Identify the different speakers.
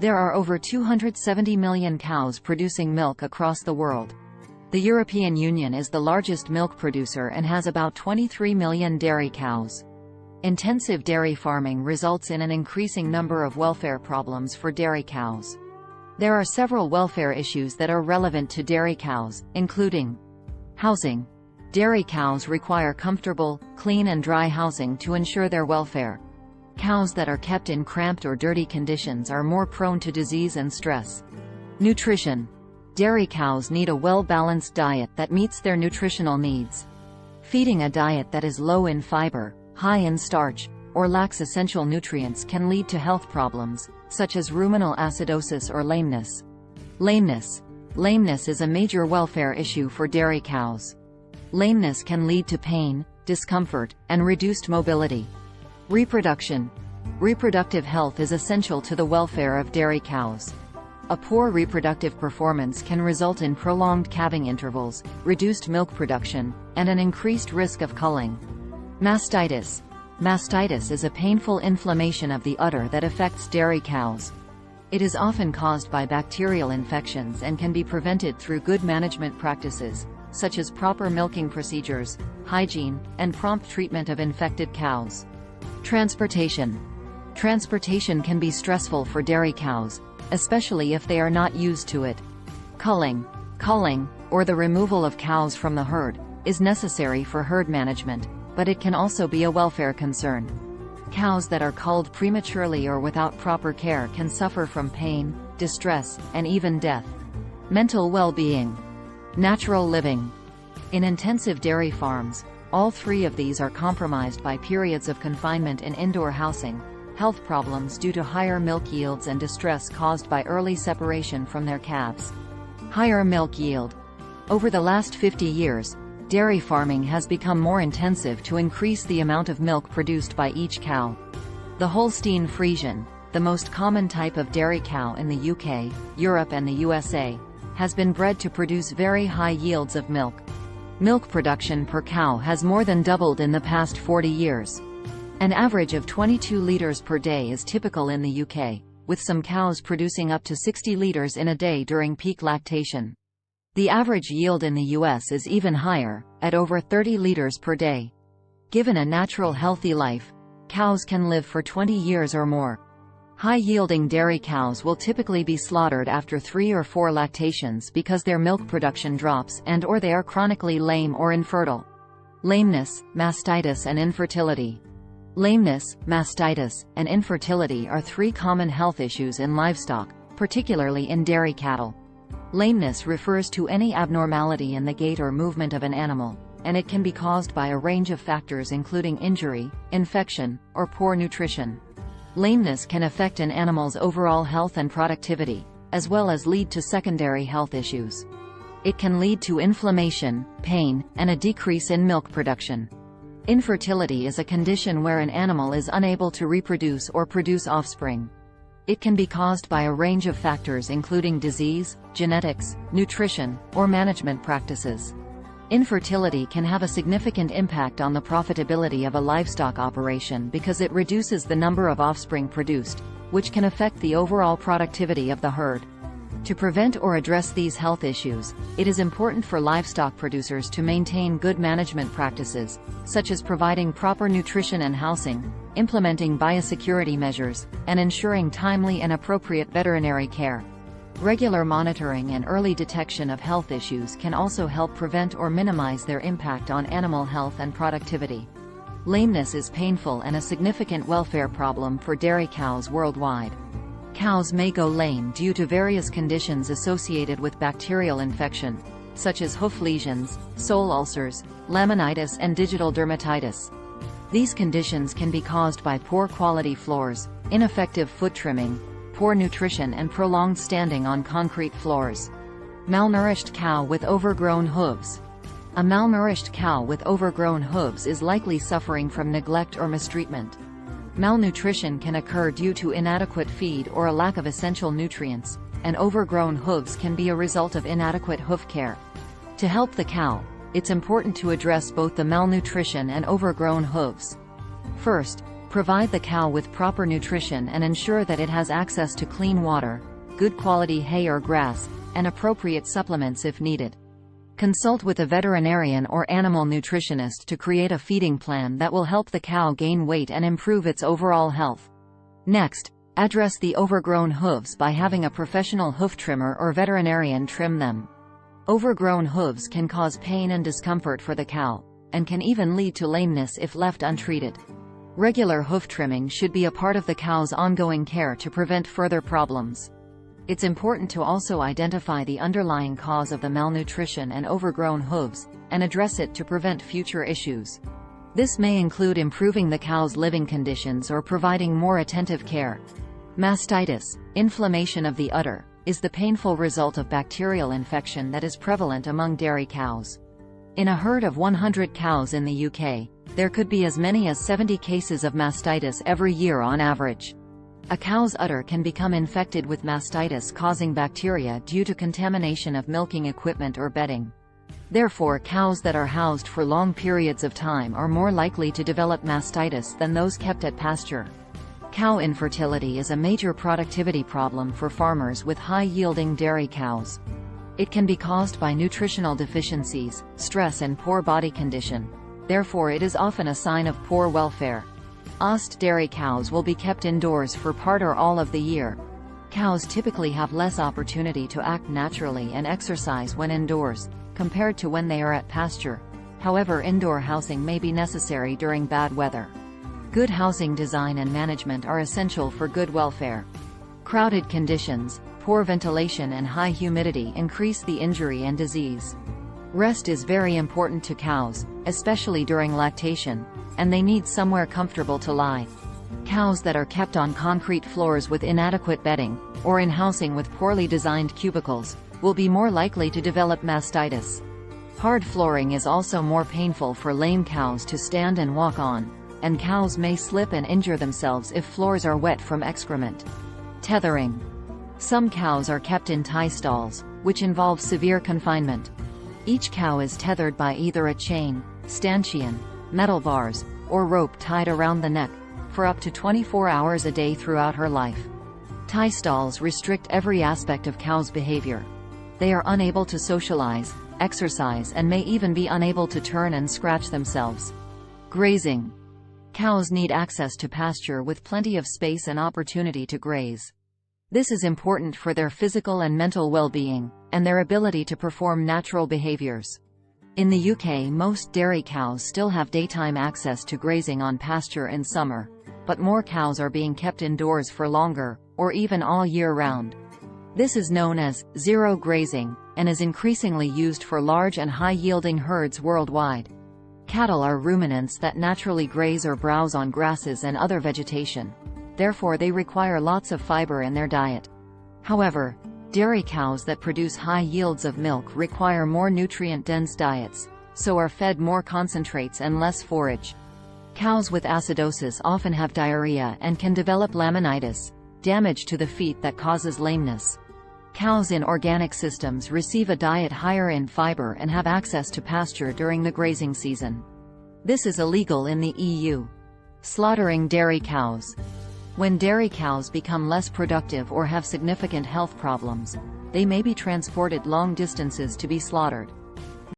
Speaker 1: There are over 270 million cows producing milk across the world. The European Union is the largest milk producer and has about 23 million dairy cows. Intensive dairy farming results in an increasing number of welfare problems for dairy cows. There are several welfare issues that are relevant to dairy cows, including housing. Dairy cows require comfortable, clean and dry housing to ensure their welfare. Cows that are kept in cramped or dirty conditions are more prone to disease and stress. Nutrition. Dairy cows need a well-balanced diet that meets their nutritional needs. Feeding a diet that is low in fiber, high in starch, or lacks essential nutrients can lead to health problems, such as ruminal acidosis or lameness. Lameness is a major welfare issue for dairy cows. Lameness can lead to pain, discomfort, and reduced mobility. Reproduction. Reproductive health is essential to the welfare of dairy cows. A poor reproductive performance can result in prolonged calving intervals, reduced milk production, and an increased risk of culling. Mastitis. Mastitis is a painful inflammation of the udder that affects dairy cows. It is often caused by bacterial infections and can be prevented through good management practices, such as proper milking procedures, hygiene, and prompt treatment of infected cows. Transportation. Transportation can be stressful for dairy cows, especially if they are not used to it. Culling, or the removal of cows from the herd, is necessary for herd management, but it can also be a welfare concern. Cows that are culled prematurely or without proper care can suffer from pain, distress, and even death. Mental well-being. Natural living. In intensive dairy farms, all three of these are compromised by periods of confinement in indoor housing, health problems due to higher milk yields and distress caused by early separation from their calves. Higher milk yield. Over the last 50 years, dairy farming has become more intensive to increase the amount of milk produced by each cow. The Holstein Friesian, the most common type of dairy cow in the UK, Europe and the USA, has been bred to produce very high yields of milk. Milk production per cow has more than doubled in the past 40 years. An average of 22 liters per day is typical in the UK, with some cows producing up to 60 liters in a day during peak lactation. The average yield in the US is even higher, at over 30 liters per day. Given a natural healthy life, cows can live for 20 years or more. High-yielding dairy cows will typically be slaughtered after 3 or 4 lactations because their milk production drops and/or they are chronically lame or infertile. Lameness, mastitis and infertility. Lameness, mastitis, and infertility are 3 common health issues in livestock, particularly in dairy cattle. Lameness refers to any abnormality in the gait or movement of an animal, and it can be caused by a range of factors including injury, infection, or poor nutrition. Lameness can affect an animal's overall health and productivity, as well as lead to secondary health issues. It can lead to inflammation, pain, and a decrease in milk production. Infertility is a condition where an animal is unable to reproduce or produce offspring. It can be caused by a range of factors including disease, genetics, nutrition, or management practices. Infertility can have a significant impact on the profitability of a livestock operation because it reduces the number of offspring produced, which can affect the overall productivity of the herd. To prevent or address these health issues, it is important for livestock producers to maintain good management practices, such as providing proper nutrition and housing, implementing biosecurity measures, and ensuring timely and appropriate veterinary care. Regular monitoring and early detection of health issues can also help prevent or minimize their impact on animal health and productivity. Lameness is painful and a significant welfare problem for dairy cows worldwide. Cows may go lame due to various conditions associated with bacterial infection, such as hoof lesions, sole ulcers, laminitis and digital dermatitis. These conditions can be caused by poor quality floors, ineffective foot trimming, poor nutrition and prolonged standing on concrete floors. Malnourished cow with overgrown hooves. A malnourished cow with overgrown hooves is likely suffering from neglect or mistreatment. Malnutrition can occur due to inadequate feed or a lack of essential nutrients, and overgrown hooves can be a result of inadequate hoof care. To help the cow, it's important to address both the malnutrition and overgrown hooves. First, Provide the cow with proper nutrition and ensure that it has access to clean water, good quality hay or grass, and appropriate supplements if needed. Consult with a veterinarian or animal nutritionist to create a feeding plan that will help the cow gain weight and improve its overall health. Next, address the overgrown hooves by having a professional hoof trimmer or veterinarian trim them. Overgrown hooves can cause pain and discomfort for the cow, and can even lead to lameness if left untreated. Regular hoof trimming should be a part of the cow's ongoing care to prevent further problems. It's important to also identify the underlying cause of the malnutrition and overgrown hooves, and address it to prevent future issues. This may include improving the cow's living conditions or providing more attentive care. Mastitis, inflammation of the udder, is the painful result of bacterial infection that is prevalent among dairy cows. In a herd of 100 cows in the UK, there could be as many as 70 cases of mastitis every year on average. A cow's udder can become infected with mastitis causing bacteria due to contamination of milking equipment or bedding. Therefore, cows that are housed for long periods of time are more likely to develop mastitis than those kept at pasture. Cow infertility is a major productivity problem for farmers with high-yielding dairy cows. It can be caused by nutritional deficiencies, stress and poor body condition. Therefore, it is often a sign of poor welfare. Ost dairy cows will be kept indoors for part or all of the year. Cows typically have less opportunity to act naturally and exercise when indoors, compared to when they are at pasture. However, indoor housing may be necessary during bad weather. Good housing design and management are essential for good welfare. Crowded conditions, poor ventilation and high humidity increase the injury and disease. Rest is very important to cows, especially during lactation, and they need somewhere comfortable to lie. Cows that are kept on concrete floors with inadequate bedding, or in housing with poorly designed cubicles, will be more likely to develop mastitis. Hard flooring is also more painful for lame cows to stand and walk on, and cows may slip and injure themselves if floors are wet from excrement. Tethering. Some cows are kept in tie stalls, which involve severe confinement. Each cow is tethered by either a chain, stanchion, metal bars, or rope tied around the neck, for up to 24 hours a day throughout her life. Tie stalls restrict every aspect of cows' behavior. They are unable to socialize, exercise, and may even be unable to turn and scratch themselves. Grazing. Cows need access to pasture with plenty of space and opportunity to graze. This is important for their physical and mental well-being, and their ability to perform natural behaviors. In the UK, most dairy cows still have daytime access to grazing on pasture in summer, but more cows are being kept indoors for longer, or even all year round. This is known as zero grazing, and is increasingly used for large and high-yielding herds worldwide. Cattle are ruminants that naturally graze or browse on grasses and other vegetation. Therefore, they require lots of fiber in their diet. However, dairy cows that produce high yields of milk require more nutrient-dense diets, so are fed more concentrates and less forage. Cows with acidosis often have diarrhea and can develop laminitis, damage to the feet that causes lameness. Cows in organic systems receive a diet higher in fiber and have access to pasture during the grazing season. This is illegal in the EU. Slaughtering dairy cows. When dairy cows become less productive or have significant health problems, they may be transported long distances to be slaughtered.